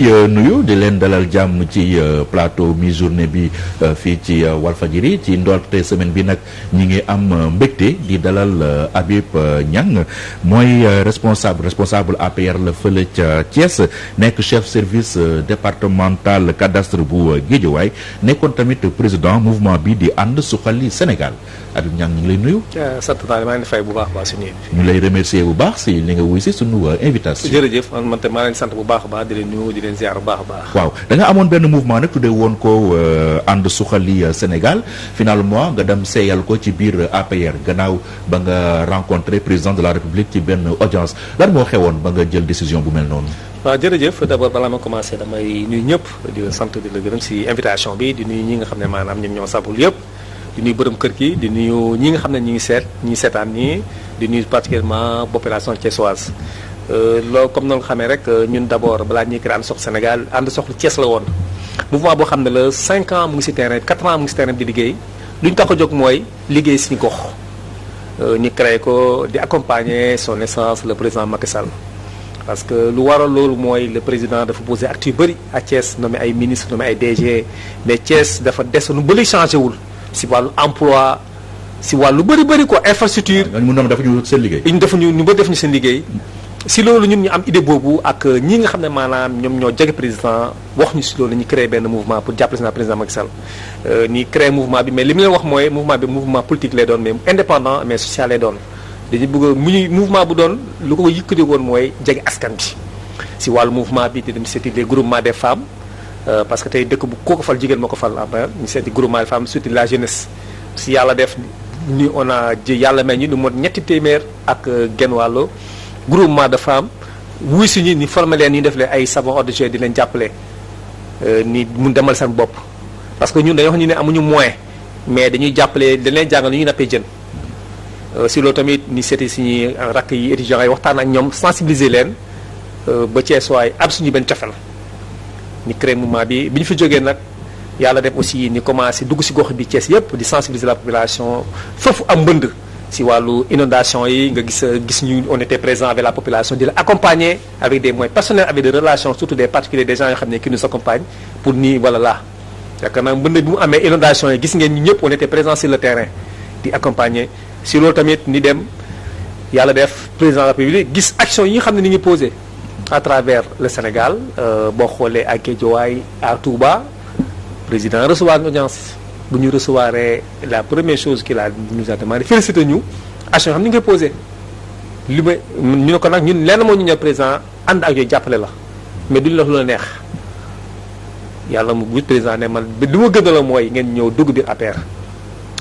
nuyu di leen dalal jàmm ci plateau mi-journée bi fii ci Walfadjri ci ndoorte semaine bi nag ñi ngi am mbégte di dalal Habib Niang mooy responsable APR la fële ca Thiès nekk chef service départemental cadastre bu Guédiawaye nekkoon tamit président mouvement bi di ànd suxali Sénégal Habib Niang ñu ngi lay nuyu. sant naa maa ngi fay bu baax a baax si nuyu bi. ñu lay remercier bu baax si li nga wuy si sunu invitation. jërëjëf man te maa leen sant bu baax a baax di leen nuyu di leen ziar bu baax a baax. waaw da nga amoon benn mouvement nag tuddee woon ko ànd suxali Sénégal finalement nga dem seeyal ko ci biir APR gannaaw ba nga rencontré président de la République ci benn audience lan moo xewoon ba nga jël décision bu mel noonu. waaw jërëjëf d'abord balaa ma commencé damay nuyu ñëpp di la sant di la gërëm si invitation bi di nuyu ñi nga xam ne maanaam ñoom ñoo sabul yëpp di nuyu borom kër gi di nuyu ñi nga xam ne ñi ngi seetaan nii di nuyu particulièrement population thiessoise. loolu comme noonu nga xamee rek ñun d'abord balaa ñuy créé ànd soxla Sénégal ànd soxla Thiès la woon mouvement boo xam ne la 5 ans mu ngi si terrain 4 ans mu ngi si terrain di liggéey lu ñu tax a jóg mooy liggéey suñu gox ñu créé ko di accompagner son essence le président Macky Sall parce que lu waral loolu mooy le président dafa posé acte yu bëri à Thiès nommé ay ministre nommé ay DG mais Thiès dafa des nu bëri changé wul si wàllu emploi si wàllu bëri quoi infrastructure. mun na dafa ñu seen liggéey. ñu ba def ñu seen liggéey. si loolu ñun ñu am idée boobu ak ñi nga xam ne maanaam ñoom ñoo jege président wax ñu si loolu ñu créé benn mouvement pour jàppale si président Macky Sall ni créé mouvement bi mais li mu leen wax mooy mouvement bi mouvement politique lay doon mais indépendant mais social lay doon dañu bëgg mu mouvement bu doon lu ko yëkkati woon mooy jege askan bi si wàllu mouvement bi te dem seeti les groupements des femmes parce que tey dëkk bu koo ko fal jigéen moo ko fal ñu seeti groupement des femmes surtout la jeunesse si yàlla def ni on a yàlla may ñu lu mot 3 téeméer ak genn wàllu groupement de femmes wuy si ñi ni formé leen ñu def leen ay savon eau de Javel di leen jàppale ni mun demal seen bopp parce que ñun dañoo wax ñu ne amuñu moyen mais dañuy jàppale dañ leen jàngal nu ñuy nappee jën si loolu tamit ni seeti suñuy rakk yi étudiants yi waxtaan ak ñoom sensibiliser leen ba Thiès waay am suñu benn cofel ni créé mouvement bi ñu fi jógee nag yàlla def aussi ni commencé dugg si gox bi Thiès yëpp di sensibiliser la population foofu am mbënd si wàllu inondation yi nga gis ñu on était présent avec la population di la accompagner avec des moyens personnels avec des relations surtout des particuliers des gens yoo xam ne qui nous accompagnent pour nii wala là yaakaar naa mbënd bi mu amee inondation yi gis ngeen ñu ñëpp on était présent sur le terrain di accompagner si loolu tamit ni dem yàlla def président de la République gis action yi nga xam ne ni ngi posé à travers le Sénégal boo xoolee à Guédiawaye à Touba président recevoir une audience bu ñu recevoir la première chose qu'il a nous a demandé félicité ñu action xam ni nga koy posé li may ñu ne ko nag ñun lenn moo ñu ñëw président ànd ak yooyu jàppale la mais duñu la lu la neex yàlla mu bu président ne man li ma gën a la mooy ngeen ñëw dugg biir APR.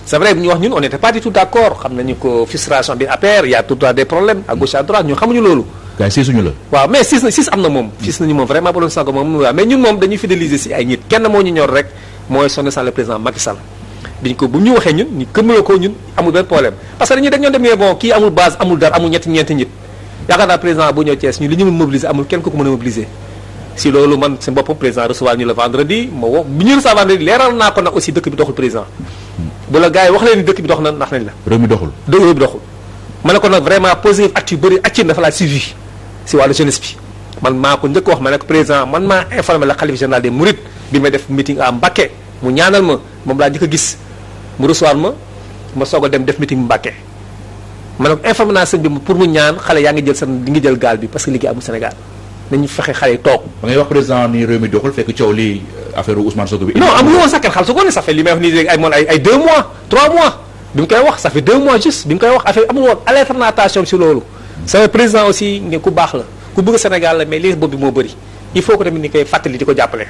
c'est vrai bu ñu wax ñun on n'était pas du tout d'accord xam nañu ko frustration biir APR y a tout le temps des problèmes à gauche à droite ñun xamuñu loolu. gars yi siisuñu la. waaw mais siis am na moom. siis nañu moom vraiment ba doon sànq moom waaw mais ñun moom dañuy fidéliser si ay nit kenn moo ñu ñor rek. mooy son excellence le président Macky Sall biñ ko bu ñu waxee ñun ñu këmmaloo ko ñun amul benn problème parce que dañoo dem ne bon kii amul base amul dara amul ñeenti nit yaakaar naa président bu ñëw Thiès ñu li ñu mën mobiliser amul kenn ko mën a mobiliser si loolu man seen boppam président recevoir ñu le vendredi ma wax bi ñu recevoir vendredi leeral naa ko nag aussi dëkk bi doxul président bu la gars yi wax leen ni dëkk bi dox na ndax nañ la réew mi doxul ma ne ko nag vraiment posé acte yu bëri acte dafa laaj suivi si wàllu jeunesse bi man maa ko njëkk wax ma ne ko président man maa informé la khalife général des mourides bi may def meeting à Mbacké mu ñaanal ma moom laa njëkk a gis mu recevoir ma soog a dem def meeting Mbacké ma ne ko informé naa sëñ bi pour mu ñaan xale yaa ngi jël seen di ngi jël gaal bi parce que liggéey amul Sénégal nañu fexe xale yi toog. ba ngay wax président ni réew mi doxul fekk coow li affaire Ousmane Sonko bi. non amul woon sax kenn xam su ko ne ça fait li may wax nii léegi ay 2 mois 3 mois bi mu koy wax ça fait 2 mois juste bi mu koy wax affaire amul woon alternative si loolu. c'est président aussi ne ku baax la ku bëgg Sénégal la mais léegi boobu bi moo bëri il faut que tamit ni koy fàttali di ko jàppale.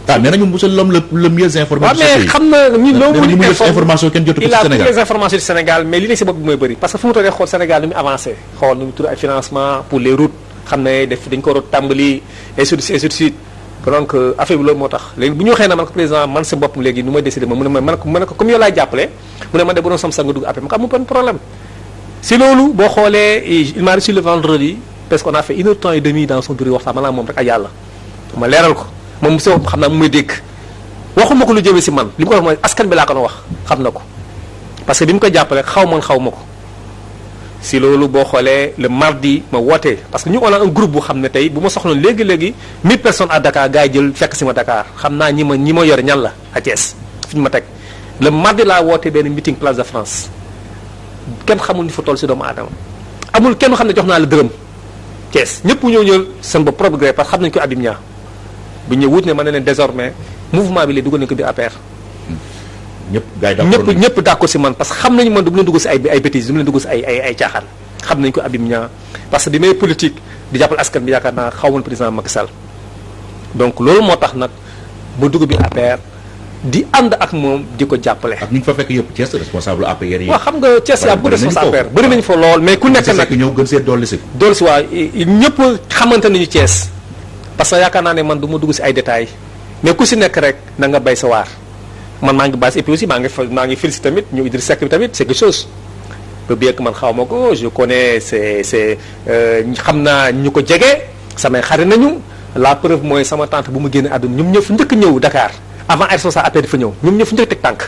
ah nee nañu monsieur l'homme le mieux informé. mais xam na ñun loolu mu information kenn jotu ko ci Sénégal il a toutes les informations du Sénégal mais li nekk si bopp bi mooy bëri parce que fu mu toll xool Sénégal nu muy avancé xool nu mu tudd ay financement pour les routes xam ne dañ ko war a tàmbali ainsi de suite donc affaire bi loolu moo tax léegi bu ñu waxee na man ko président man sa bopp léegi nu may décidé ma mu ne ma ne ko comme yow laay jàppale mu ne man de bu doon sam sa nga dugg après ma ko amul benn problème si loolu boo xoolee il m'a reçu le vendredi parce qu'on a fait 1 heure temps et demi dans son bureau waxtaan maanaam moom rek ak yàlla ma leeral ko moom si xam naa mu may dégg waxuma ko lu jëmee si man li mu ko wax mooy askan bi laa ko wax xam na ko parce que bi mu ko jàppale xaw ma ko si loolu boo xoolee le mardi ma wootee parce que ñu on a un groupe bu xam ne tey bu ma soxloon léegi 1000 personnes à Dakar gars yi jël fekk si ma Dakar xam naa ñi ma yore ñan la à Thiès fi ñu ma teg le mardi laa wootee benn meeting place de France kenn xamul ni fa toll si doomu aadama amul kenn xam ne jox naa la dërëm Thiès ñëpp ñëw seen bopp propre gré parce que xam nañu ko Habib Niang bu ñëw wut ne ma ne leen désormais mouvement bi léegi dugal nañu ko biir APR. ñëpp d'accord si man parce que xam nañu man du mu leen dugg si ay bêtises du mu leen dugg si ay caaxaan xam nañu ko Habib Niang parce que bi may politique di jàppal askan bi yaakaar naa xaw ma président Macky Sall donc loolu moo tax nag ba dugg biir APR di ànd ak moom di ko jàppale. ak ñu fa fekk yëpp Thiès responsable APR yi. waaw xam nga Thiès yaa bu responsable APR bëri nañu fa lool mais ku nekk nag ñëw gën see dolli si. dolli si waa ñëpp xamante nañu Thiès parce que yaakaar naa ne man du ma dugg si ay détails mais ku si nekk rek na nga bay sa waar. man maa ngi base et puis aussi maa ngi félicité tamit ñu Idriss Seck bi tamit c'est quelque chose bien que man xaw ma ko je connais c'est xam naa ñu ko jege samay xarit nañu la preuve mooy sama tante bu mu génne àdduna ñoom ñëpp njëkk ñëw Dakar avant ay responsable APR di fa ñëw ñoom ñëpp njëkk teg tànk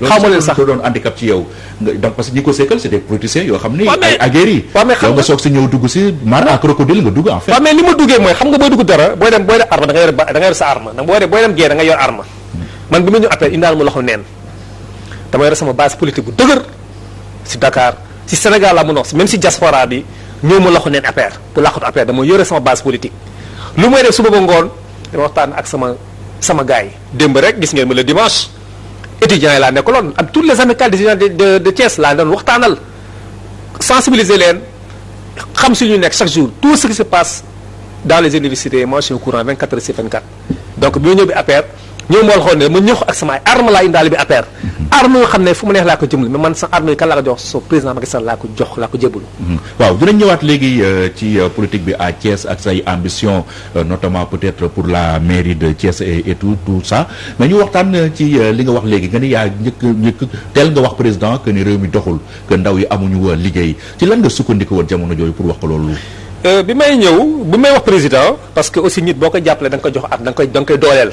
xaw ma leen sax loolu doon handicap ci yow donc parce que ñi ko sekkal c'est des politiciens yoo xam ni ay aguerris yow nga soog si ñëw dugg si mar à crocodile nga dugg en fait waaw mais li ma duggee mooy xam nga booy dugg dara booy dem arme da nga yor sa arme booy dem guerre da nga yor arme man bi ma ñëw APR indaal ma loxo neen dama yore sama base politique bu dëgër si Dakar si Sénégal laa mun a wax même si diaspora bi ñëw ma loxo neen APR pour laqatu APR dama yore sama base politique lu may def suba ba ngoon dama waxtaan ak sama gars yi démb rek gis ngeen ma le dimanche étudiants yi laa nekkaloon ak tous les amicales des étudiants de Thiès laa doon waxtaanal sensibiliser leen xam si ñu nekk chaque jour tout ce qui se passe dans les universités moi je suis au courant 24 heures sur 24 donc bi ma ñëw bi APR ñëw ma waxoon ne ma ñëw ak sama ay arme laa indaale bi APR arme yoo xam ne fu mu neex laa ko jëmale mais man sa arme yi kan laa ko jox so président Macky Sall laa ko jébbalu waaw dinañ ñëwaat léegi ci politique bi à Thiès ak say ambition notamment peut-être pour la mairie de Thiès et tout ça mais ñu waxtaan ci li nga wax léegi nga ni yaa njëkk teel nga wax président que ni réew mi doxul que ndaw yi amuñu liggéey ci lan nga sukkandiku woon jamono jooju pour wax ko loolu bi may wax président parce que aussi nit boo ko jàppale da nga ko jox at da nga koy dooleel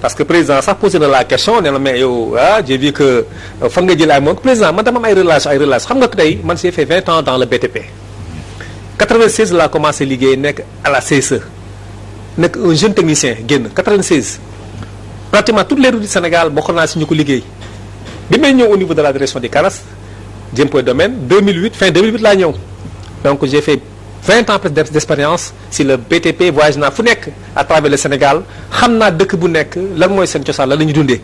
parce que président sax posé na la question ne la mais yow j'ai vu que fan nga jël ay moom président man dama am ay relation xam nga tey man j'ai fait 20 ans dans le BTP 96 laa commencé liggéey nekk à la CSE nekk un jeune technicien génn 96 pratiquement toutes les routes du Sénégal bokk naa si ñu ko liggéey bi may ñëw au niveau de la direction des CARAS Dieuppeul Domaine 2008 fin 2008 laa ñëw donc j'ai fait 20 ans d'expérience si le BTP voyage naa fu nekk à travers le Sénégal xam naa dëkk bu nekk lan mooy seen cosaan lan la ñu dundee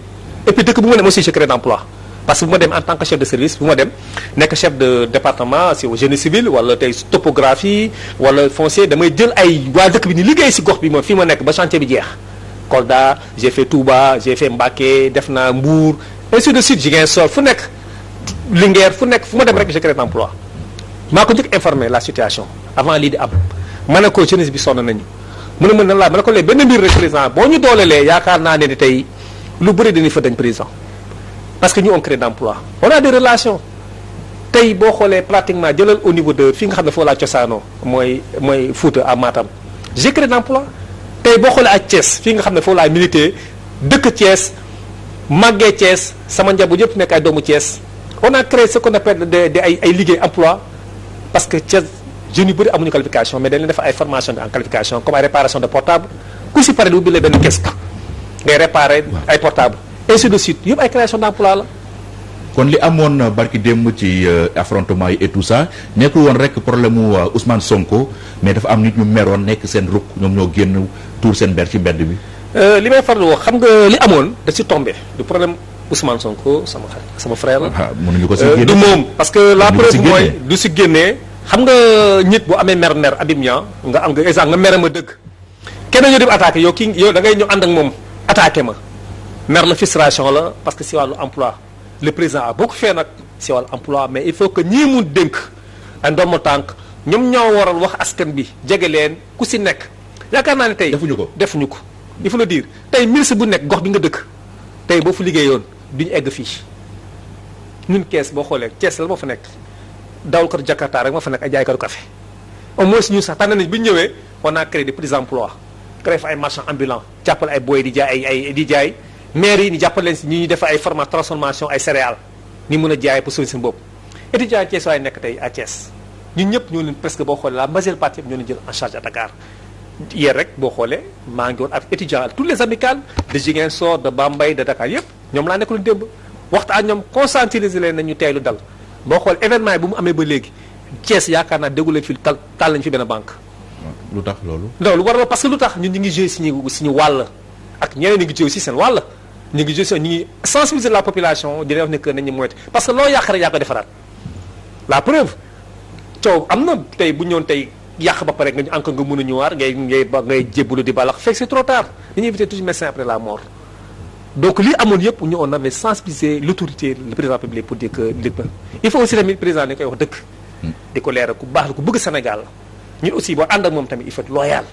et puis dëkk bu ma dem aussi je crée d'emploi parce que bu ma dem en tant que chef de service bu ma dem nekk chef de département si au génie civil wala tey topographie wala foncier damay jël ay waa dëkk bi ni liggéey si gox bi ma fii ma nekk ba chantier bi jeex Kolda j'ai fait Touba j'ai fait Mbacké def naa Mbour ainsi de suite Ziguinchor fu nekk Linguère fu nekk fu ma dem rek je crée d'emploi maa ko njëkk informé la situation avant lii di am ma ne ko jeunesse bi sonn nañu mu ne mën na laa ma ne ko léegi benn mbir rek président boo ñu doolelee yaakaar naa ne tey lu bëri dañuy fa dañ président parce que ñu on crée d'emploi on a des relations tey boo xoolee pratiquement jëlal au niveau de fi nga xam ne foo laa cosaanoo mooy Fouta à Matam j'ai créé d'emploi tey boo xoolee ak Thiès fi nga xam ne foo laa milité dëkk Thiès màggee Thiès sama njaboot yëpp nekk ay doomu Thiès on a créé ce qu'on appelle ay liggéey emploi parce que Thiès jeunes yu bëri amuñu qualification mais dañ leen def ay formation en qualification comme ay réparation de portable ku si pare di ubbi la benn kees ngay réparer ay portable ainsi de suite yëpp ay création d'emploi la. kon li amoon barki démb ci affrontement yi et tout ça nekkul woon rek problème mu Ousmane Sonko mais dafa am nit ñu meroon nekk seen rukk ñoom ñoo génn tuur seen ber ci mbedd bi. li may faral wax xam nga li amoon da ci tombé du problème Ousmane Sonko sama frère la. mënuñu ko si génne du moom parce que la preuve mooy du si génnee. xam nga nit bu amee mer Habib Niang nga am nga exemple nga mere ma dëgg kenn ñoo dem attaqué yow da ngay ñëw ànd ak moom attaqué ma mer la frustration la parce que si wàllu emploi le président a beaucoup fait nag si wàllu emploi mais il faut que ñii mun dénk ay ndombo tànk ñoom ñoo waral wax askan bi jege leen ku si nekk yaakaar naa ne tey defuñu ko il faut le dire tey ministre bu nekk gox bi nga dëkk tey boo fu liggéeyoon duñu egg fii ñun kees boo xoolee kees la moo fa nekk dawal ko Jakarta rek ma fa nekk ay jaaykatu café au moins ñun sax tànn nañ bi ñu ñëwee on a créé des petits emplois créé fa ay marchands ambulants jàppale ay boy di jaay ay di jaay maire yi ni jàppale leen si ñi ñuy def ay formation transformation ay céréales ni mën a jaay pour sauver seen bopp étudiants Thiès waay nekk tey à Thiès ñun ñëpp ñoo leen presque boo xoolee la majeure partie ñoo leen jël en charge à Dakar hier rek boo xoolee maa ngi woon ak étudiants tous les amicales de Ziguinchor de Bambey de Dakar yëpp ñoom laa nekk lu démb waxtaan ak ñoom conscientiser leen nañu teelu dal boo xool événement yi bu mu amee ba léegi Thiès yaakaar naa déggu leen fi tal nañu fi benn banque. lu tax loolu. non lu war la parce que lu tax ñun ñu ngi joué suñu wàll ak ñeneen ñi ngi joué aussi seen wàll ñu ngi joué ñu ngi sensibiliser la population di leen wax ne que nañu moytu parce que loo yàq rek yaa ko defaraat la preuve coow am na tey bu ñëwoon tey yàq ba pare nga encore nga mën a ñëwaat ngay jébbalu di balax fekk c'est trop tard dañuy éviter toujours médecin après la mort donc lii amoon yëpp ñu on avait sensibilisé l'autorité le président public pour dire que li il faut aussi tamit président dañu koy wax dëkk di ko leeral ku baax la ku bëgg Sénégal ñun aussi boo ànd ak moom tamit il faut être loyal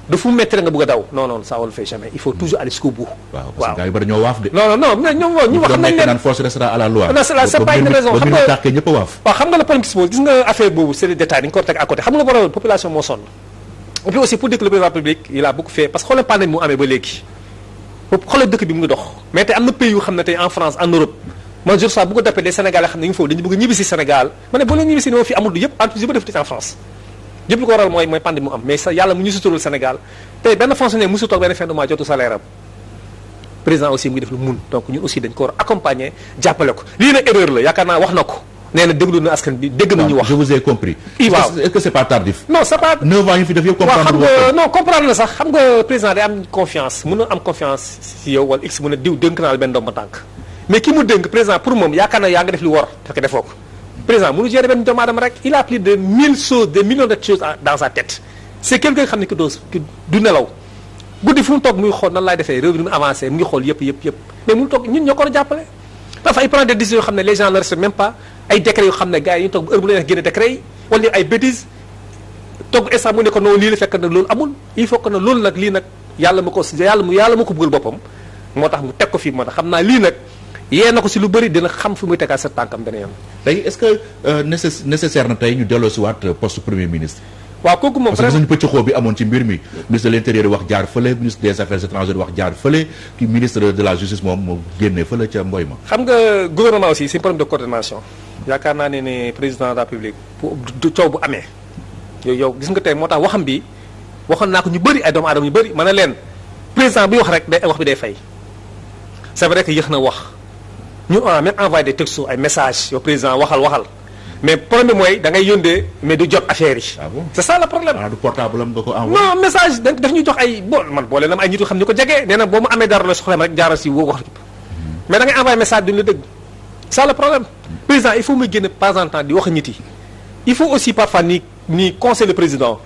dafa mu métti nga bëgg a daw non non ça on le fait jamais il faut toujours aller jusqu'au bout. waaw parce que gars yi bari ñoo waaf de. non non mais ñoom ñu wax nañ leen force restera à la loi. non c'est pas une raison xam nga tàkkee ñëpp a waaf. waaw xam nga le problème qui se pose gis nga affaire boobu c'est des détails dañu ko teg à côté xam nga borom population moo sonn et puis aussi pour dire que le président public il a beaucoup fait parce que xoolal pandémie mu amee ba léegi xoolal dëkk bi mu ngi dox mais tey am na pays yu xam ne tey en France en Europe man je reçois bu ko defee des Sénégalais xam ne ñu ngi foofu dañu bëgg ñibbi si Sénégal ma ne boo leen ñibbi si ne fii amul yëpp entreprise yëpp def en France yëpp li ko waral mooy pandémie mu am mais sa yàlla mu ñu suturul Sénégal tey benn fonctionnaire musu toog benn fin de mois jotu salaire am président aussi mu ngi def lu mun donc ñun aussi dañ ko war accompagner jàppale ko lii nag erreur la yaakaar naa wax na ko nee na déglu na askan bi dégg nañu wax je vous ai compris. waaw est-ce que c'est pas tardif. non c'est pas 9 ans yi fi def yëpp waaw comprendre xam nga non comprendre na sax xam nga président day am confiance mën na am confiance si yow wala x mën a diw dénk naa la benn ndomba tànk mais ki mu dénk président pour moom yaakaar na yaa nga def li war fekk defoo ko président mënu gérer benn doomu aadama rek il a plus de 1000 choses des millions de choses dans sa tête c'est quelqu'un xam ne ki du nelaw guddi fu mu toog muy xool nan laay defee réew mi mu avancé mu ngi xool yëpp mais mu toog ñun ñoo ko war a jàppale parfois il prend des décisions yoo xam ne les gens ne respectent même pas ay décrets yoo xam ne gars yi ñu toog heure bu leen génne décrets yi wala ay bêtises toog instant mu ne ko non lii la fekk nag loolu amul il faut que ne loolu nag lii nag yàlla ma ko bëggal boppam moo tax mu teg ko fii moo tax xam naa lii nag yee na ko si lu bëri dina xam fu muy tegaat sa tànkam beneen yoon. tey est-ce que nécessaire na tey ñu delloosiwaat poste premier ministre. waaw kooku moom parce que gis nañu pëccëxoo bi amoon ci mbir mi ministre de l'intérieur wax jaar fële ministre des affaires étrangères wax jaar fële ki ministre de la justice moom mu génnee fële ca mboy ma. xam nga gouvernement aussi c'est un problème de coordination yaakaar naa ne président de la République pour coow bu amee yow gis nga tey moo tax waxam bi waxoon naa ko ñu bëri ay doomu aadama ñu bëri ma ne leen président bi wax rek day wax bi day fay c'est vrai que yéex na wax ñun on a même envoyé des textos ay messages yow président waxal. mais problème mooy da ngay yóndee mais du jot affaire yi. ah bon c'est ça le problème. du portable am nga ko envoyé. non message daf ñu jox ay boole na ma ay nit yoo xam ne ko jege nee na boo ma amee dara la soxla rek jaaral si woo wax mais da ngay envoyé message duñu la dégg ça le problème. président il faut muy génn pas en temps di wax nit yi il faut aussi parfois ni conseil le président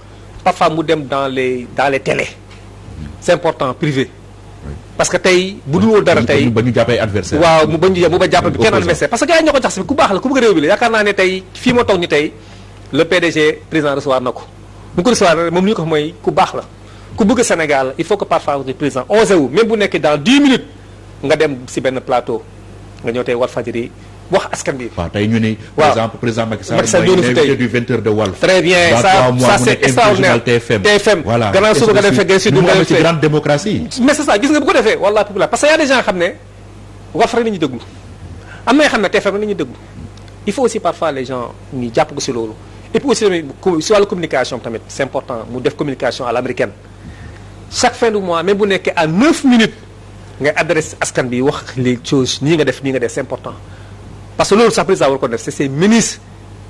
parfois mu dem dans les télés c'est important privé. parce que tey bu dul woon dara tey ba ñu jàppee adversaire waaw mu ba jàpp bi kenn adversaire parce que gars yi ñoo ko jax si ku baax la ku bëgg réew bi la yaakaar naa ne tey fii ma toog ni tey le PDG président recevoir na ko bu ko recevoir moom li ñu ko mooy ku baax la ku bëgg Sénégal il faut que parfois le président osé wu même bu nekkee dans 10 minutes nga dem si benn plateau nga ñëw tey Walfadjri wax askan bi. waaw tey ñu ni par exemple président Macky Sall mooy invité du 20h de Walf. très bien ça c'est extraordinaire TFM voilà gannaaw suba nga dem fekkee si ñu ci grande démocratie. mais c'est ça gis nga bu ko defee wallaahi populaire parce que y a des gens xam ne Walf rek la ñuy déglu am na yoo xam ne TFM rek la ñuy déglu il faut aussi parfois les gens ñu jàpp ko si loolu et puis aussi tamit si wàllu communication tamit c'est important mu def communication à l'américaine chaque fin du mois même bu nekkee à 9 minutes ngay adresse askan bi wax les choses nii nga def c'est important. parce que loolu sax président war ko def c'est ces ministres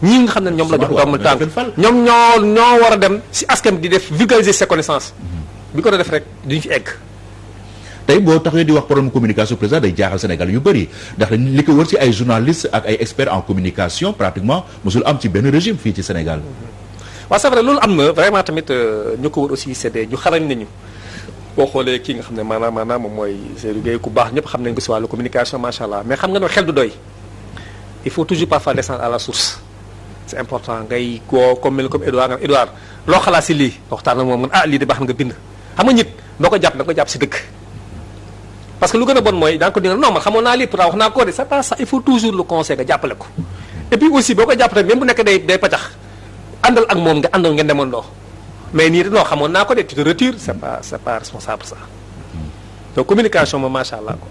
ñi nga xam ne ñoom la jox doomu tànk ñoom ñoo war a dem si askan bi di def vulgariser ses connaissances bi ko def rek duñu fi egg. tey boo taxee di wax problème communication président day jaaxal Sénégal yu bëri ndax li ko wër ci ay journalistes ak ay experts en communication pratiquement mosul am ci benn régime fii ci Sénégal. waaw c'est vrai loolu am na vraiment tamit ñu ko wër aussi c'est des ñu xarañ nañu boo xoolee kii nga xam ne maanaam moom mooy Seydou Gueye ku baax ñëpp xam nañ ko si wàllu communication macha allah mais xam nga ne xel du doy. il faut toujours parfois descendre à la source c'est important ngay koo comme Edouard loo xalaat si lii waxtaan ak moom man lii de baax na nga bind xam nga nit boo ko jàpp da nga ko jàpp si dëkk parce que lu gën a bon mooy da nga ko di non man xamoon naa lii pourtant wax naa ko de c'est pas ça il faut toujours le conseil nga jàppale ko et puis aussi boo ko jàpp tamit même bu nekk day patax àndal ak moom nga àndal ngeen demandoo mais nii non xamoon naa ko de tu te retires c'est pas responsable ça donc communication moom macha allah quoi.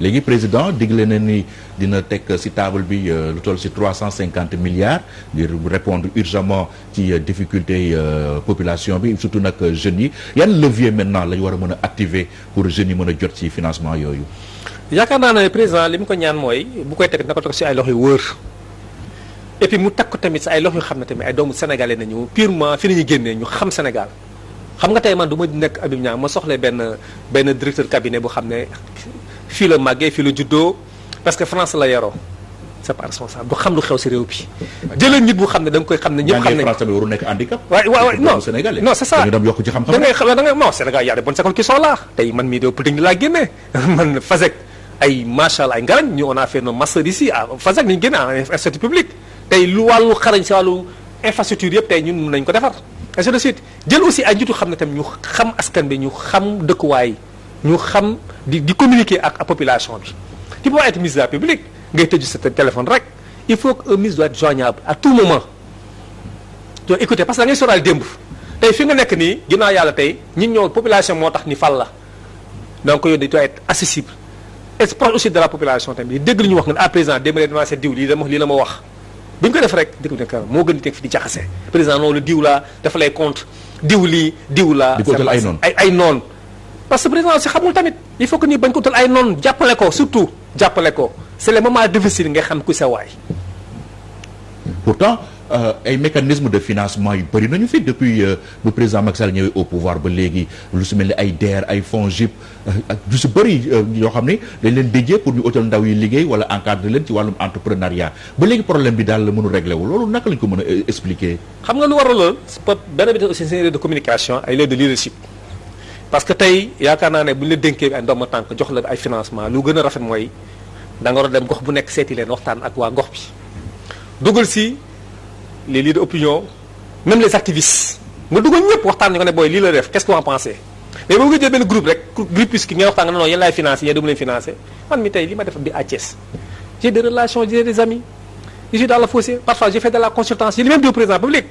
léegi président digle na ni dina teg ci table bi lu toll ci 350 milliards ngir répondre urgemment ci difficulté population bi surtout nag jeunes yi yan levier maintenant la ñu war a mën a activer pour jeunes yi mën a jot ci financement yooyu. yaakaar naa ne président li mu ko ñaan mooy bu koy teg na ko teg ci ay loxo yu wóor et puis mu teg ko tamit ci ay loxo yu xam ne tamit ay doomu sénégalais nañu purement fi nañu génnee ñu xam Sénégal xam nga tey man du ma nekk Habib Niang ma soxla benn directeur cabinet bu xam ne fii la màggee fii la juddoo parce que France la yaroo c'est pas responsable du xam lu xew ci réew bi jëlee nit bu xam ne da nga koy xam ne ñëpp xam nañ France tamit waru nekk handicap. waaw non sénégalais non c'est ça dañu dem yokk ci xam-xam. da ngay non Sénégal y a des bonnes écoles qui sont là tey man mii de politique laa génnee man FASEG ay macha allah ay ngarañ ñu on a fait nos master ici à FASEG ni ñu génne en institut public tey lu wàllu xarañ ci wàllu infrastructure yëpp tey ñun mën nañ ko defar ainsi de suite jël aussi ay njiitu xam ne tamit ñu xam askan bi ñu xam dëkkuwaay ñu xam di communiquer ak population bi tu peux pas être ministre de la République ngay tëju sa téléphone rek il faut que un ministre doit être joignable à tout moment to écouter parce que da ngay sóoraale démb tey fi nga nekk nii ginnaaw yàlla tey ñun ñoo population moo tax ni fal la donc yow dañ doit être accessible et proche aussi de la population tamit dégg lu ñu wax nga à présent démb dama seet diw lii la ma wax bu ñu ko def rek dégg nga moo gën di teg fi di jaxase président noonu la diw laa dafa lay compte diw lii diw laa. di ko utal ay noonu ay noonu. parce que président si xamul tamit il faut que ni bañ ko utal ay noonu jàppale ko surtout jàppale ko c'est le moment difficile nga xam ku sa waay. pourtant ay mécanismes de financement yu bëri nañu fi depuis bu président Macky Sall ñëwee au pouvoir ba léegi lu su mel ni ay DER ay fonds JIP ak lu su bëri yoo xam ne dañ leen déjee pour ñu utal ndaw yi liggéey wala encadrer leen ci wàllum entrepreneuriat ba léegi problème bi daal la mënu réglé wu loolu naka lañ ko mën a expliquer. xam nga lu waral loolu benn bi aussi c'est de communication ay lieu de leadership parce que tey yaakaar naa ne bu ñu la dénkee ay ndomba tànk jox la ay financement lu gën a rafet mooy da nga war a dem gox bu nekk seeti leen waxtaan ak waa gox bi dugal si les leaders d'opinion même les activistes nga dugal ñëpp waxtaan ñu ko ne booy lii la def qu'est-ce que vous en pensez mais boo nga jël benn groupe rek groupuscule ngay waxtaan nga ne non yéen laay financé yéen dama leen financé man mi tey li ma def bi à Thiès j'ai des relations j'ai des amis je suis dans le fossé parfois j'ai fait de la consultance j'ai même dit au président public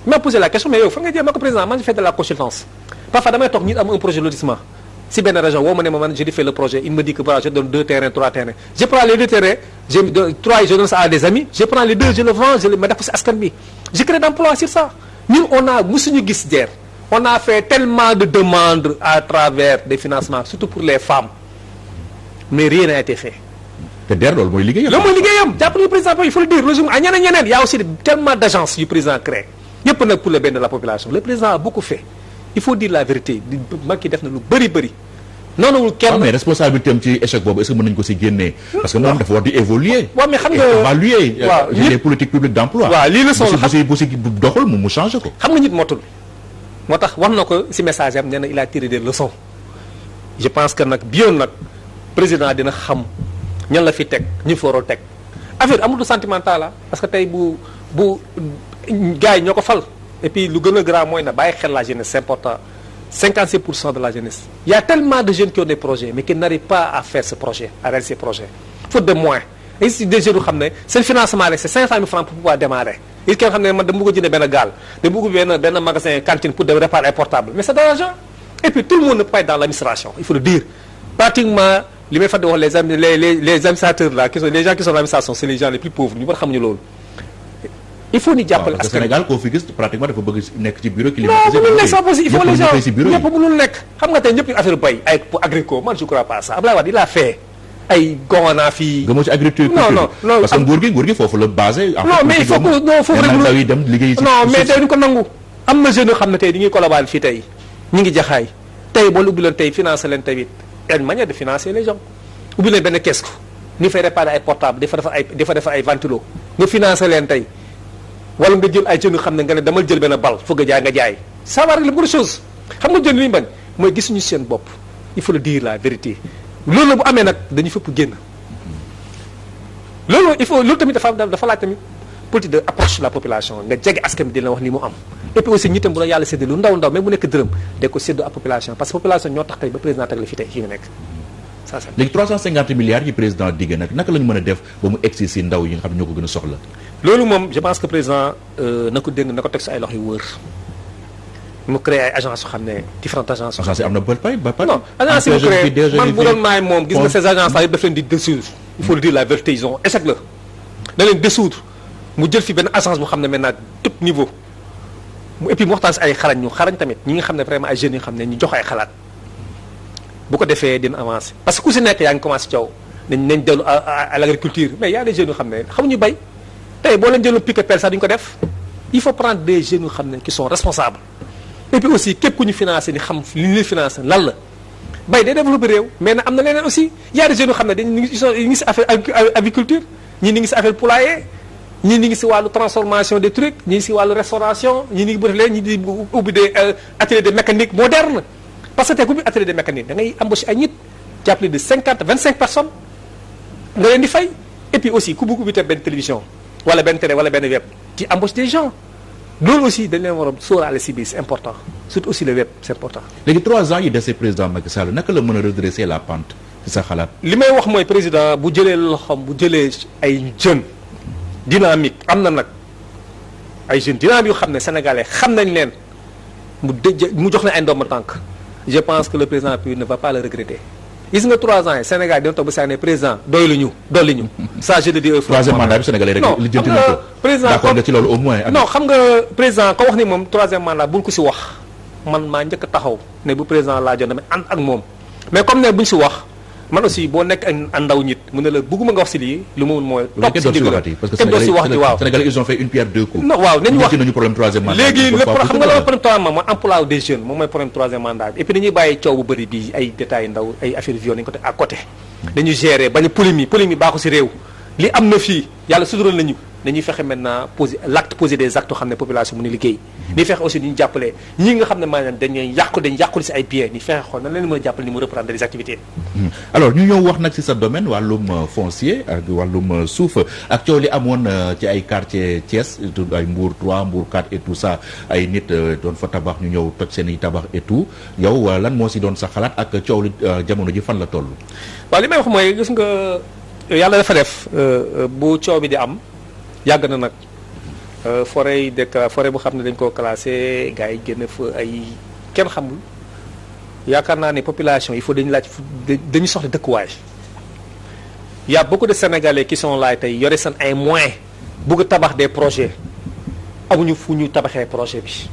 il m'a posé la question mais yow fa nga jël ma ko président man j'ai fait de la consultance parfois damay toog nit am un projet de lotissement si benn région woo ma ne ma man j'ai fait le projet il me dit que voilà je donne 2 terrains 3 terrains je prends les 2 terrains je 3 je donne ça à des amis je prends les 2 je le vends ma def ko si askan bi je crée d'emploi sur ça ñun on a musuñu gis DER on a fait tellement de demandes à travers des financements surtout pour les femmes mais rien n'a été fait. te DER loolu mooy liggéeyam. loolu mooy liggéeyam jàpp nañu président il faut le dire logiquement ak ñeneen y a aussi tellement d'agences yu président créé yëpp nag pour le bien de la population le président a beaucoup fait. il faut dire la vérité Macky def na lu bëri noonu kenn. mais responsabilité am ci échec boobu est-ce que mën nañu ko ci génnee. parce que moom dafa war di évoluer. waaw mais xam nga évaluer. waaw les politiques publiques d'emploi. waaw lii la soxla bu si doxul mu changer ko. xam nga nit motul moo tax wax na ko ci message am nee na il a tiré des leçons je pense que nag bi yoon nag président dina xam ñan la fi teg ñu fi warul teg affaire amul du sentimental la parce que tey bu gars yi ñoo ko fal. et puis lu gën a grave mooy na bàyyi xel la jeunesse c'est important 56% de la jeunesse il y a tellement de jeunes qui ont des projets mais qui n'arrivent pas à faire ce projet à réaliser ces projets faute de moyens et si des jeunes yu xam ne seen financement rek c'est 500 000 francs pour pouvoir démarrer il kenn xam ne man dama bëgg a jënd benn gaal dama bëgg benn magasin cantine pour de réparer ay portable mais c'est de l'argent et puis tout le monde ne peut pas être dans l'administration il faut le dire pratiquement li may fàtte wax les administrateurs là qui sont les gens qui sont dans l'administration c'est les gens les plus pauvres ñu bari xamuñu loolu il faut ni jàppale askan Sénégal koo fi gis pratiquement dafa bëgg nekk ci bureau climatisé. non mënul nekk ça possible il faut les gens ñëpp mënul nekk. xam nga tey ñëpp affaire bay ay agricole man je crois pas ça Abdoulaye Wade il a fait ay gona fii. nga moo ci agriculture. non parce que nguur gi foofu la basé. non mais il faut que non foofu rek ndaw yi dem liggéey ci non mais tey duñ ko nangu. am na jeunes yoo xam ne tey dañuy collaborer fii tey ñu ngi jaxaay tey boo ubbi leen tey financer leen tamit une manière de financer les gens ubbi leen benn kees ni fay réparer ay portable dafa defar ay ventilo nga financer leen tey wala nga jël ay jeunes yoo xam ne nga ne damal jël benn bal foog nga jaay ça va régler beaucoup de choses xam nga jeunes li ñu bañ mooy gisuñu seen bopp il faut le dire la vérité loolu la bu amee nag dañu fépp génn loolu il faut loolu tamit dafa laaj tamit politique de approche de la population nga jege askan bi di la wax li mu am et puis aussi ñi tam bu la yàlla séddee lu ndaw même bu nekk dërëm de ko séddoo ak population parce que population ñoo tax tey ba président teg la fi tey fi nga nekk ça c'est léegi 350 milliards yi président digg nag naka la ñu mën a def ba mu egsi si ndaw yi nga xam ne ñoo ko gën a soxla loolu moom je pense que président na ko dégg na ko teg si ay loxo yu wër mu créé ay agences yoo xam ne différentes agences. agence yi am na ba pare non agence yi mu créé man bu doon maay moom gis nga ces agences là yëpp daf leen di dissoudre il faut le dire la vérité ils ont échec la da leen dissoudre mu jël fi benn agence boo xam ne maintenant tout niveau mu et puis mu waxtaan si ay xarañ ñu xarañ tamit ñi nga xam ne vraiment ay jeunes yoo xam ne ñu jox ay xalaat bu ko defee dina avancer parce que ku si nekk yaa ngi commencé coow nañ dellu à l'agriculture mais y a des jeunes yoo xam ne xamuñu bay tey boo leen jëloon pique pelle sax duñu ko def il faut prendre des jeunes yoo xam ne qui sont responsables et puis aussi képp ku ñu financé ni xam li ñu leen financé lan la bay day développé réew mais nag am na leneen aussi y a des jeunes yoo xam ne dañu ngi si affaire agriculture ñii ni ngi si affaire poulailler ñii ni ngi si wàllu transformation des trucs ñii ngi si wàllu restauration ñii ni ngi bëri leen ñii di ubbi des ateliers de mécanique moderne parce que tey ku ubbi atelier de mécanique da ngay embauché ay nit jàppale de 25 personnes nga leen di fay et puis aussi ku bëgg ubbi te benn télévision wala benn télé wala benn web ci embauche des gens loolu aussi dañ leen war a sóoraale si biir c'est important surtout aussi le web c'est important. léegi 3 ans yi dese président Macky Sall naka la mën a redresser la pente ci sa xalaat. li may wax mooy président bu jëlee loxoom bu jëlee ay jeunes dynamique am na nag ay jeunes dynamique yoo xam ne sénégalais xam nañ leen mu jox leen ay ndomba tànk je pense que le président ne va pas le regretter. gis nga 3 ans yi Sénégal dina toog ba saa ne président dolli ñu. ça je le dis. troisième mandat bi Sénégalais rek li jënti na ko. président d'accord nga ci loolu au moins. non xam nga président ko wax ni moom troisième mandat bul ko si wax man maa njëkk a taxaw ne bu président laajoon damay ànd ak moom mais comme ne buñ si wax man aussi boo nekk ak ndaw nit mu ne la bëgguma nga wax si lii lu mu mooy. topp si ndigal parce que kenn doo si wax ji waaw Sénégalais ils ont fait une pierre deux coups. non waaw nañu wax nañu problème troisième mandat. léegi lépp xam nga la problème troisième mandat mooy emploi des jeunes moom mooy problème troisième mandat bi et puis dañuy bàyyi coow bu bëri bii ay détails ndaw ay affaire viol nañu ko teg à côté dañu gérer bañ a polémique baaxu si réew li am na fii yàlla sudural nañu dañuy fexe maintenant poser des actes xam ne population mu ni liggéey ni fexe aussi ñu jàppale ñi nga xam ne maanaam dañ yàquli si ay biens ni fexe xool nan leen mën a jàppale ni mu reprendre les activités. alors ñu ñëw wax nag ci sa domaine wàllum foncier ak wàllum suuf ak coow li amoon ci ay quartier Thiès ay Mbour 3 Mbour 4 et tout ça ay nit doon fa tabax ñu ñëw toj seen i tabax et tout yow lan moo si doon sa xalaat ak coow li jamono ji fan la toll. waaw li may wax mooy gis nga yàlla dafa def bu coow bi di am yàgg na nag forêt bu xam ne dañ koo classé gars yi génn fa ay kenn xamul yaakaar naa ne population il faut dañu soxla dëkkuwaay y a beaucoup de Sénégalais qui sont là tey yore seen ay moyens bëgg tabax des projets amuñu fu ñu tabaxee projet bi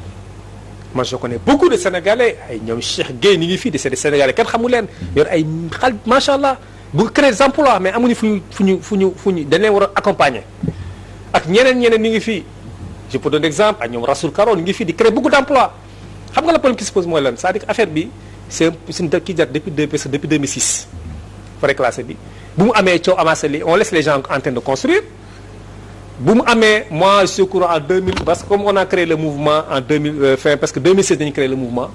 man je connais beaucoup de Sénégalais ay ñoom Cheikh Gueye ni ngi fii c'est des Sénégalais kenn xamul leen yor ay xal macha allah bëgg créer des emplois mais amuñu fu ñu dañ leen war a accompagner ak ñeneen ni ngi fii je peux donner exemple ak ñoom Rassoul Karo ni ngi fii di créer beaucoup d'emplois xam nga la problème qui se pose mooy lan c'est-à-dire que affaire bi c'est une date qui date depuis 2006 forêt classée bi bu mu amee coow amassé li on laisse les gens en train de construire bu mu amee moi je suis courant en 2000 parce que comme on a créé le mouvement en 2000 fin parce que 2016 dañu créé le mouvement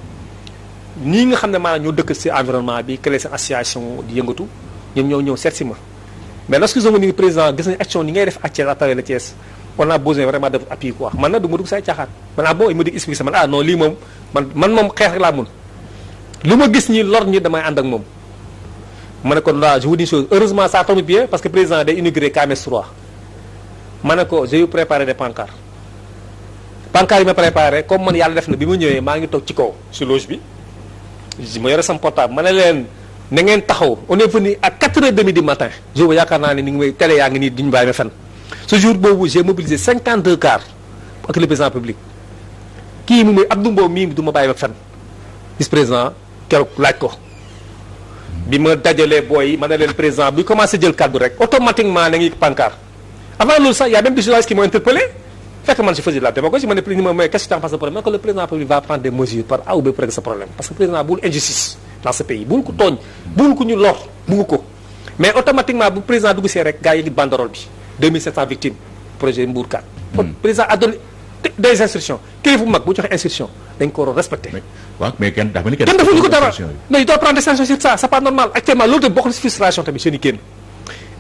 ñii nga xam ne maanaam ñoo dëkk ci environnement bi créé seen association di yëngatu ñoom ñoo ñëw seet si ma mais lorsque nous avons président gis nañu action ni ngay def ak Thiès à travers le Thiès on a besoin vraiment de votre appui quoi man nag du ma dugg say caaxaan man bon il ma di expliquer sa man non lii moom man moom xeex rek laa mun lu ma gis ñi lor ñi damay ànd ak moom ma ne kon là je vous dis une chose heureusement ça tombe bien parce que président day inauguré KMS 3 ma ne ko j'ai préparé des pancartes yi ma préparé comme man yàlla def na bi ma ñëwee maa ngi toog ci kaw si loge bi ma yore sama portable ma ne leen na ngeen taxaw on est venu à 4h30 du matin jour yaakaar naa ne ni ngi may télé yaa ngi nii duñu bàyyi ma fenn ce jour boobu j'ai mobilisé 52 cars ak le président public kii mu muy Abdou Mbow mii du ma bàyyi ma fenn vice président keroog laaj ko bi ma dajalee booy ma ne leen président bi commencé jël kaddu rek automatiquement na ngi pancarte avant loolu sax y a même des journalistes qui m'ont interpellé fekk man je faisais de la démagogie ma ne mais qu'est-ce que tu en penses de problème que le président public va prendre des mesures par A ou B pour régler ce problème parce que président bul injustice dans ce pays bul ko tooñ bul ko ñu lor bugg ko mais automatiquement bu président dugg see rek gars yi ngi banderole bi 2700 victimes projet Mbour 4 président a donné des instructions kilifa bu mag bu joxe instruction dañ ko war a respecté waaw mais kenn defuñu ko dara mais il doit prendre des sanctions sur ça c'est pas normal actuellement loolu tamit bokk na si frustration tamit jeunes yi génn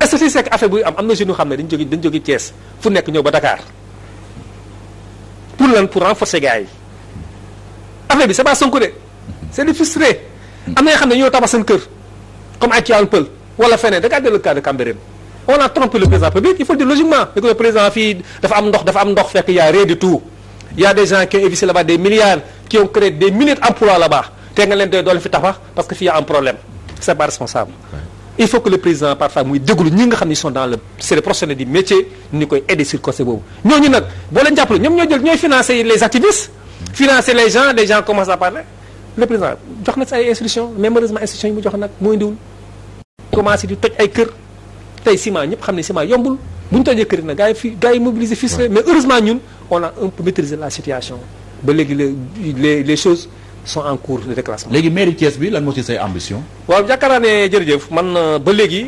est-ce que c'est que affaire buy am na jeunes yoo xam ne dañ jóge Thiès fu nekk ñëw ba Dakar pour lan pour renforcer gars yi affaire bi c'est pas Sonko de c'est des frustrés am na yoo xam ne ñoo tabax seen kër comme ay Tivaouane Peulh wala feneen regardez le cas de Cambérène on a trompé le président public il faut dire logiquement que le président fii dafa am ndox fekk y a rien du tout il y a des gens qui ont évité là-bas des milliards qui ont créé des milliers d'emplois là-bas te nga leen doy doole fi tabax parce que fii y a un problème c'est pas responsable. Il faut que le président parfois muy déglu ñi nga xam ne sont dans le c'est les professionnels du métier ñu koy aider sur côté boobu ñooñu nag boo leen jàppale ñoom ñooy financer les activistes financer les gens commencent à parler le président jox na si ay instructions mais malheureusement instructions yi mu jox nag moo indiwul commencé di toj ay kër tey ciment ñëpp xam ne ciment yombul bu ñu tojee kër nag gars yi mobiliser fii mais heureusement ñun on a un peu maîtrisé la situation ba léegi les choses sont en cours de déclassement. léegi mairie Thiès bi lan moo ci say ambition. waaw yaakaar naa ne jërëjëf man ba léegi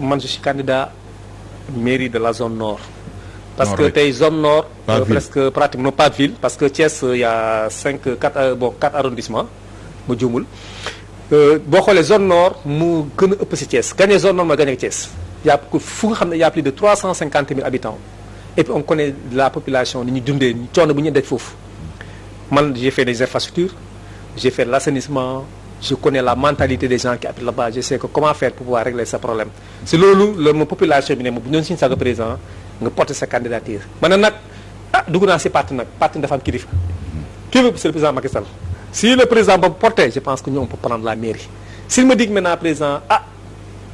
man je suis candidat mairie de la zone nord. parce que tey zone nord. presque pratiquement pas de ville parce que Thiès y a 4 arrondissements mu juumul boo xoolee zone nord mu gën a ëpp si Thiès gagné zone nord ma gagné Thiès. y a fu nga xam ne y a plus de 350 000 habitants et puis on connaît la population ni ñu dundee coono bu ñu daj foofu. man j'ai fait des infrastructures j'ai fait l'assainissement je connais la mentalité des gens qui habitent là-bas je sais que comment faire pour pouvoir régler ce problème si loolu la ma population bi ne ma bu ñoon siñu saga président nga porter sa candidature man na nag dugg naa si parti nag parti dafa am kilifa c'est le président Macky Sall si le président ba porté je pense que ñoom on peut prendre la mairie s'il me dit maintenant président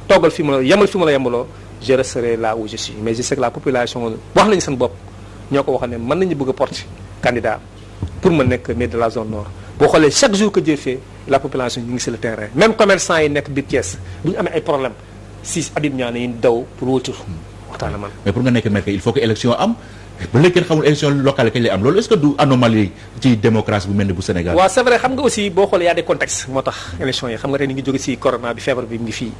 toogal fi mu la yemal fi mu la yemaloo je resterai là où je suis mais je sais que la population wax nañu seen bopp ñoo ko wax ne mën nañu bëgg a porter candidat pour ma nekk maire de la zone nord boo xoolee chaque jour que Dieu fait la population ñu ngi sur le terrain même commerçant yi nekk biir Thiès bu ñu amee ay problème si Habib Niane yi daw pour wóotu waxtaan man. mais pour nga nekk maire il faut que élection am ba léegi kenn xamul élection locale kañ lay am loolu est-ce que du anomalie ci démocratie bu mel ni bu Sénégal. waaw c'est vrai xam nga aussi boo xoolee y a des contextes moo tax élection yi xam nga tey ni ngi jóge si corona bi feebar bi mu ngi fii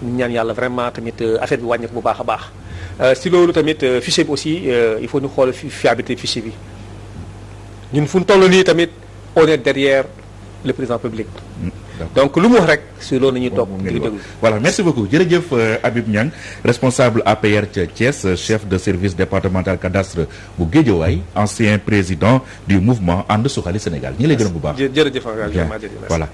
ñu ñaan yàlla vraiment tamit affaire bi wàññeeku bu baax a baax si loolu tamit fichier bi aussi il faut ñu xool fiabilité fichier bi. ñun fu ñu toll nii tamit on est derrière le président public. donc lu mu wax rek si loolu la ñuy toog di déglu. voilà merci beaucoup jërëjëf Habib Niang responsable APR ca Thiès chef de service départemental cadastre bu Guédiawaye ancien président du mouvement And Suxali Sénégal ñi lay gërëm bu baax. jërëjëf voilà.